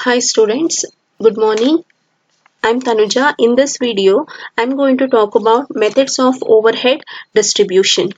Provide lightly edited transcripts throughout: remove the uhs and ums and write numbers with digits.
Hi students, good morning. I'm Tanuja. In this video, I'm going to talk about methods of overhead distribution.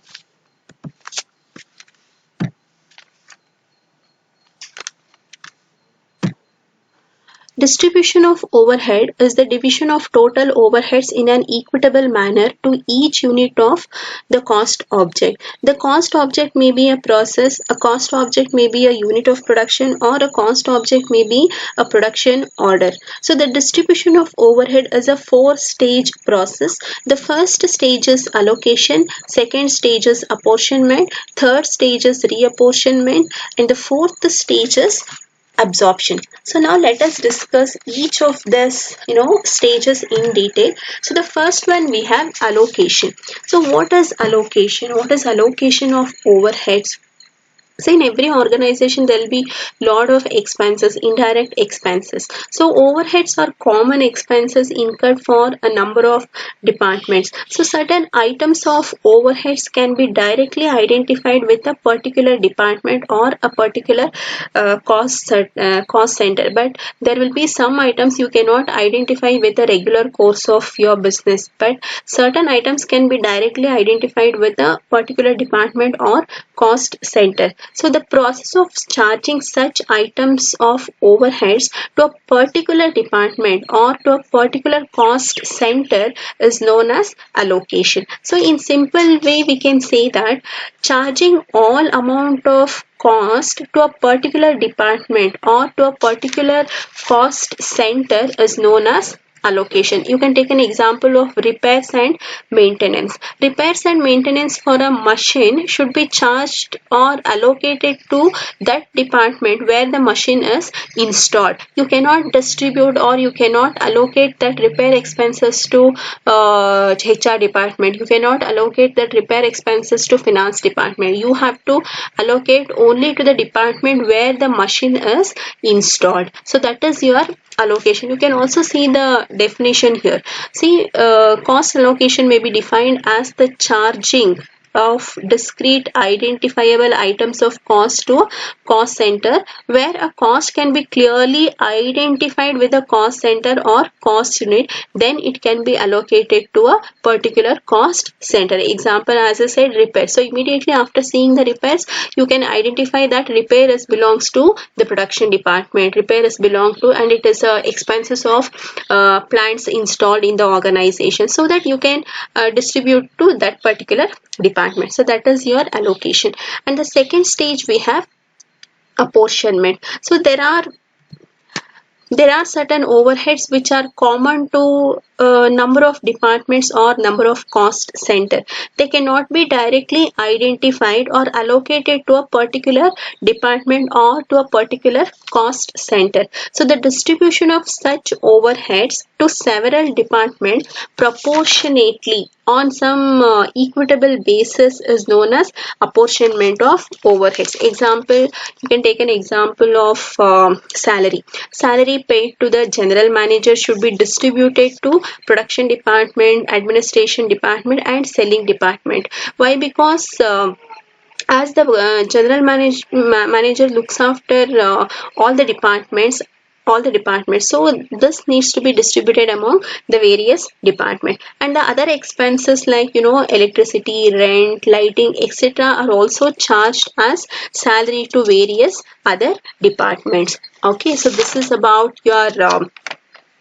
Distribution of overhead is the division of total overheads in an equitable manner to each unit of the cost object. The cost object may be a process, a cost object may be a unit of production, or a cost object may be a production order. So the distribution of overhead is a four-stage process. The first stage is allocation, second stage is apportionment, third stage is reapportionment, and the fourth stage is absorption. So now let us discuss each of this stages in detail. So the first one we have allocation. So what is allocation? What is allocation of overheads? So in every organization there will be lot of expenses, indirect expenses. So overheads are common expenses incurred for a number of departments. So certain items of overheads can be directly identified with a particular department or a particular cost center, but there will be some items you cannot identify with the regular course of your business, but certain items can be directly identified with a particular department or cost center. So the process of charging such items of overheads to a particular department or to a particular cost center is known as allocation. So in simple way we can say that charging all amount of cost to a particular department or to a particular cost center is known as allocation. You can take an example of repairs and maintenance. Repairs and maintenance for a machine should be charged or allocated to that department where the machine is installed. You cannot distribute or you cannot allocate that repair expenses to HR department. You cannot allocate that repair expenses to finance department. You have to allocate only to the department where the machine is installed. So that is your allocation. You can also see the definition here. See, cost allocation may be defined as the charging of discrete identifiable items of cost to a cost center where a cost can be clearly identified with a cost center or cost unit, then it can be allocated to a particular cost center. Example, as I said, repair. So immediately after seeing the repairs, you can identify that repair is belongs to the production department, repair is belong to, and it is expenses of plants installed in the organization, so that you can distribute to that particular department. So that is your allocation. And the second stage we have apportionment. So there are certain overheads which are common to a number of departments or number of cost center. They cannot be directly identified or allocated to a particular department or to a particular cost center. So the distribution of such overheads to several departments proportionately on some equitable basis is known as apportionment of overheads. Example, you can take an example of salary. Salary paid to the general manager should be distributed to production department, administration department, and selling department. Why? Because as the general manager looks after all the departments, so this needs to be distributed among the various departments. And the other expenses like electricity, rent, lighting, etc. are also charged as salary to various other departments. Okay, so this is about your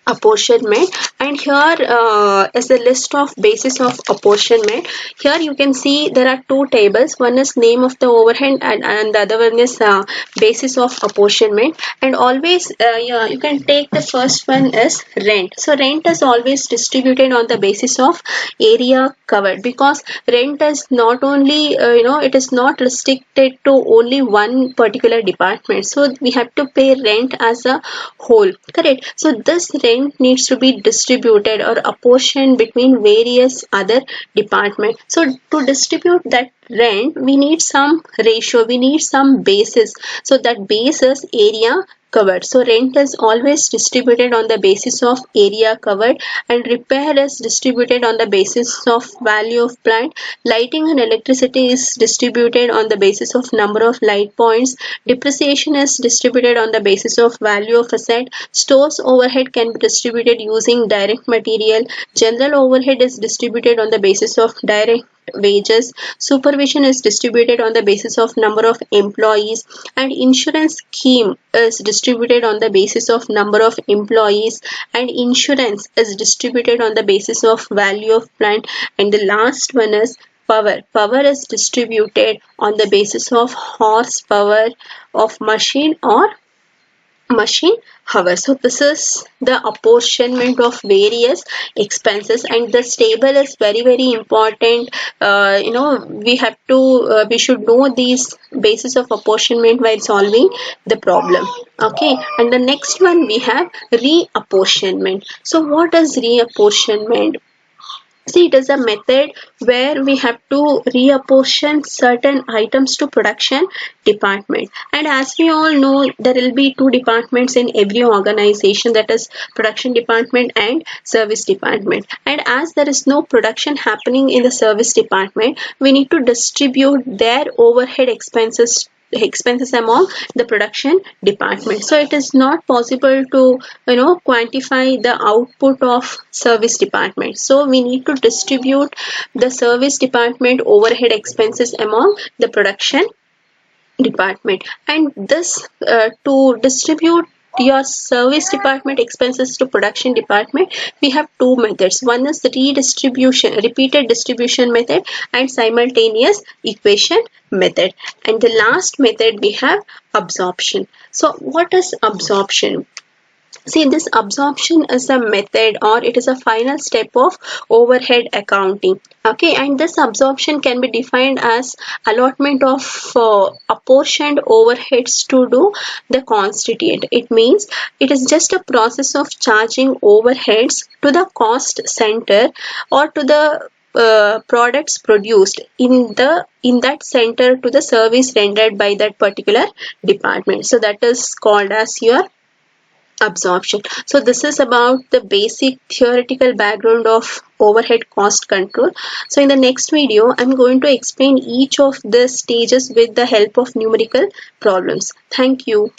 apportionment. And here is the list of basis of apportionment. Here you can see there are two tables. One is name of the overhead and the other one is basis of apportionment. And always you can take the first one is rent. So rent is always distributed on the basis of area covered, because rent is not only it is not restricted to only one particular department. So we have to pay rent as a whole, correct? So this rent needs to be distributed or apportioned between various other departments. So to distribute that rent, we need some ratio, we need some basis. So that basis area covered. So rent is always distributed on the basis of area covered, and repair is distributed on the basis of value of plant. Lighting and electricity is distributed on the basis of number of light points. Depreciation is distributed on the basis of value of asset. Stores overhead can be distributed using direct material. General overhead is distributed on the basis of direct wages. Supervision is distributed on the basis of number of employees, and insurance scheme is distributed on the basis of number of employees, and insurance is distributed on the basis of value of plant. And the last one is power. Power is distributed on the basis of horsepower of machine or machine hours. So this is the apportionment of various expenses, and this table is very important. We should know these basis of apportionment while solving the problem. Okay, and the next one we have reapportionment. So what is reapportionment? See, it is a method where we have to reapportion certain items to production department. And as we all know, there will be two departments in every organization, that is production department and service department. And as there is no production happening in the service department, we need to distribute their overhead expenses among the production department. So it is not possible to quantify the output of service department. So we need to distribute the service department overhead expenses among the production department. And this to distribute your service department expenses to production department, we have two methods. One is the repeated distribution method, and simultaneous equation method. And the last method we have absorption. So what is absorption? See, this absorption is a method, or it is a final step of overhead accounting. Okay, and this absorption can be defined as allotment of apportioned overheads to do the constituent. It means it is just a process of charging overheads to the cost center or to the products produced in that center to the service rendered by that particular department. So that is called as your absorption. So this is about the basic theoretical background of overhead cost control. So in the next video, I'm going to explain each of the stages with the help of numerical problems. Thank you.